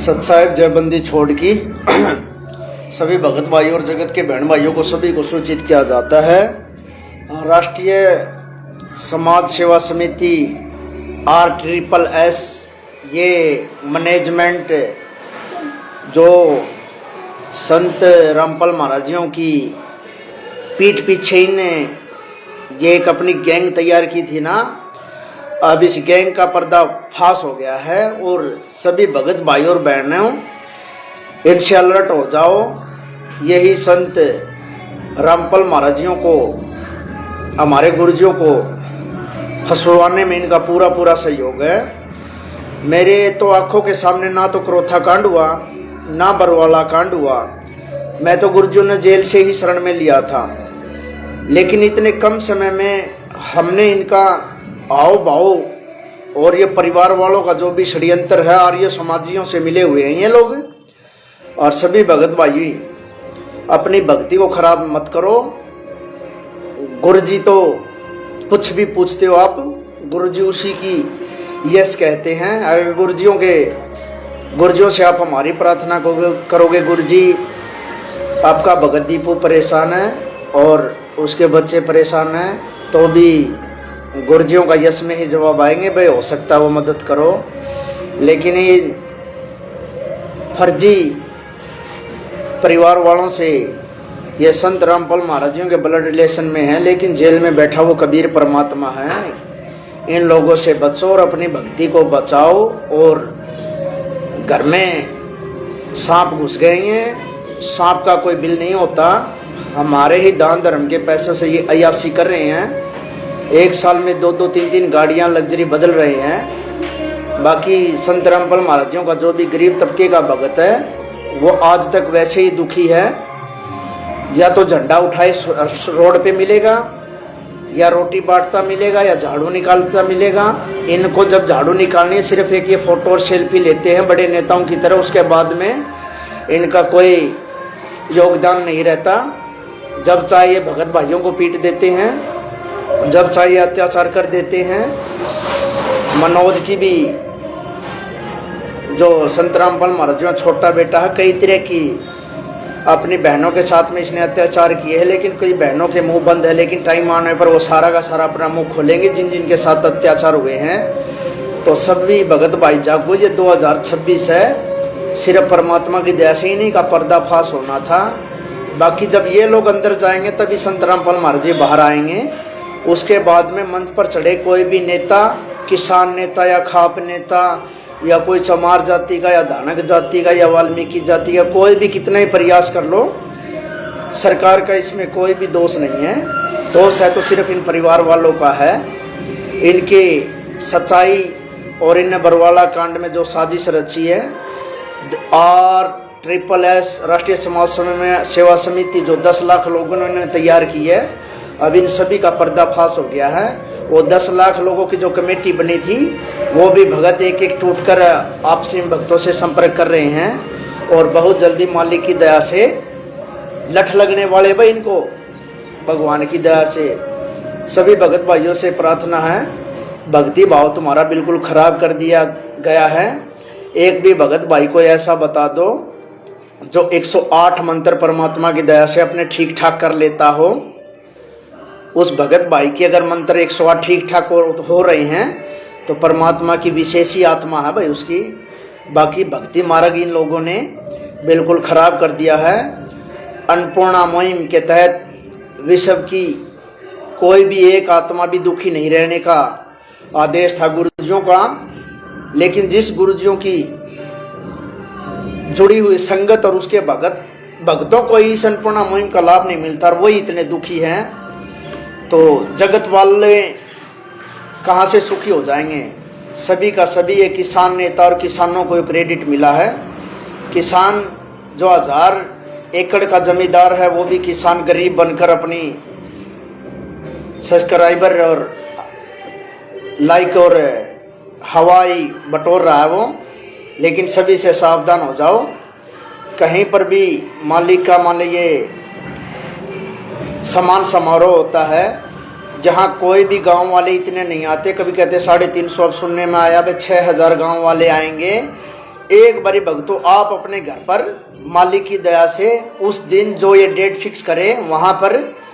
सत्साहिब जयबंदी छोड़ की सभी भगत भाई और जगत के बहन भाइयों को सभी को सूचित किया जाता है। राष्ट्रीय समाज सेवा समिति RSSS ये मैनेजमेंट जो संत रामपाल महाराजियों की पीठ पीछे इनने ये एक अपनी गैंग तैयार की थी ना, अब इस गैंग का पर्दाफाश हो गया है और सभी भगत भाई और बहनों इनसे अलर्ट हो जाओ। यही संत रामपाल महाराजियों को, हमारे गुरुजियों को फंसवाने में इनका पूरा पूरा सहयोग है। मेरे तो आंखों के सामने ना तो क्रोथा कांड हुआ ना बरवाला कांड हुआ, मैं तो गुरुजियों ने जेल से ही शरण में लिया था, लेकिन इतने कम समय में हमने इनका आओ भाव और ये परिवार वालों का जो भी षड्यंत्र है आर्य समाजियों से मिले हुए हैं ये लोग। और सभी भगत भाई अपनी भक्ति को खराब मत करो। गुरुजी तो कुछ भी पूछते हो आप, गुरुजी उसी की यस कहते हैं। अगर गुरुजियों से आप हमारी प्रार्थना करोगे, गुरुजी आपका भगत दीपू परेशान है और उसके बच्चे परेशान हैं, तो भी गुरुजियों का यस में ही जवाब आएंगे, भाई हो सकता है वो मदद करो। लेकिन ये फर्जी परिवार वालों से ये संत रामपाल महाराजियों के ब्लड रिलेशन में है, लेकिन जेल में बैठा वो कबीर परमात्मा है। इन लोगों से बचो और अपनी भक्ति को बचाओ। और घर में सांप घुस गए हैं, सांप का कोई बिल नहीं होता। हमारे ही दान धर्म के पैसों से ये अय्यासी कर रहे हैं, एक साल में 2-2, 3-3 गाड़ियां लग्जरी बदल रहे हैं। बाकी संत रामपाल महाराजियों का जो भी गरीब तबके का भगत है वो आज तक वैसे ही दुखी है। या तो झंडा उठाए रोड पे मिलेगा, या रोटी बांटता मिलेगा, या झाड़ू निकालता मिलेगा। इनको जब झाड़ू निकालनी है सिर्फ एक ये फोटो और सेल्फी लेते हैं बड़े नेताओं की तरह, उसके बाद में इनका कोई योगदान नहीं रहता। जब चाहे ये भगत भाइयों को पीट देते हैं, जब चाहिए अत्याचार कर देते हैं। मनोज की भी जो संत रामपाल महाराज जो छोटा बेटा है, कई तरह की अपनी बहनों के साथ में इसने अत्याचार किए हैं, लेकिन कई बहनों के मुंह बंद है। लेकिन टाइम आने पर वो सारा का सारा अपना मुंह खोलेंगे जिन जिन के साथ अत्याचार हुए हैं। तो सभी भगत भाई जागो, ये 2026 है, सिर्फ परमात्मा की दया से ही नहीं का पर्दाफाश होना था। बाकी जब ये लोग अंदर जाएंगे तभी संत रामपाल महाराज जी बाहर आएंगे। उसके बाद में मंच पर चढ़े कोई भी नेता, किसान नेता या खाप नेता या कोई चमार जाति का या धानक जाति का या वाल्मीकि जाति का, कोई भी कितना ही प्रयास कर लो, सरकार का इसमें कोई भी दोष नहीं है। दोष है तो सिर्फ इन परिवार वालों का है, इनके सच्चाई और इन बरवाला कांड में जो साजिश रची है। RSSS राष्ट्रीय समाज सेवा समिति जो 10 लाख लोगों ने तैयार की है, अब इन सभी का पर्दाफाश हो गया है। वो 10 लाख लोगों की जो कमेटी बनी थी वो भी भगत एक एक टूटकर आपसी भक्तों से संपर्क कर रहे हैं। और बहुत जल्दी मालिक की दया से लठ लगने वाले भाई इनको, भगवान की दया से। सभी भगत भाइयों से प्रार्थना है, भक्ति भाव तुम्हारा बिल्कुल खराब कर दिया गया है। एक भी भगत भाई को ऐसा बता दो जो 108 मंत्र परमात्मा की दया से अपने ठीक ठाक कर लेता हो। उस भगत भाई की अगर मंत्र 108 ठीक ठाक हो रहे हैं तो परमात्मा की विशेष ही आत्मा है भाई उसकी। बाकी भक्ति मार्ग इन लोगों ने बिल्कुल खराब कर दिया है। अन्नपूर्णा मुहिम के तहत विश्व की कोई भी एक आत्मा भी दुखी नहीं रहने का आदेश था गुरुजियों का, लेकिन जिस गुरुजियों की जुड़ी हुई संगत और उसके भक्तों को इस अन्नपूर्णा मुहिम का लाभ नहीं मिलता और वही इतने दुखी हैं, तो जगत वाले कहाँ से सुखी हो जाएंगे। सभी का सभी एक किसान नेता और किसानों को क्रेडिट मिला है। किसान जो 1000 एकड़ का जमींदार है वो भी किसान गरीब बनकर अपनी सब्सक्राइबर और लाइक और हवाई बटोर रहा है वो। लेकिन सभी से सावधान हो जाओ, कहीं पर भी मालिक का मान लीजिए समान समारोह होता है जहाँ कोई भी गांव वाले इतने नहीं आते। कभी कहते 350, अब सुनने में आया भाई 6000 गांव वाले आएंगे। एक बारी भक्तों आप अपने घर पर मालिक की दया से उस दिन जो ये डेट फिक्स करें वहां पर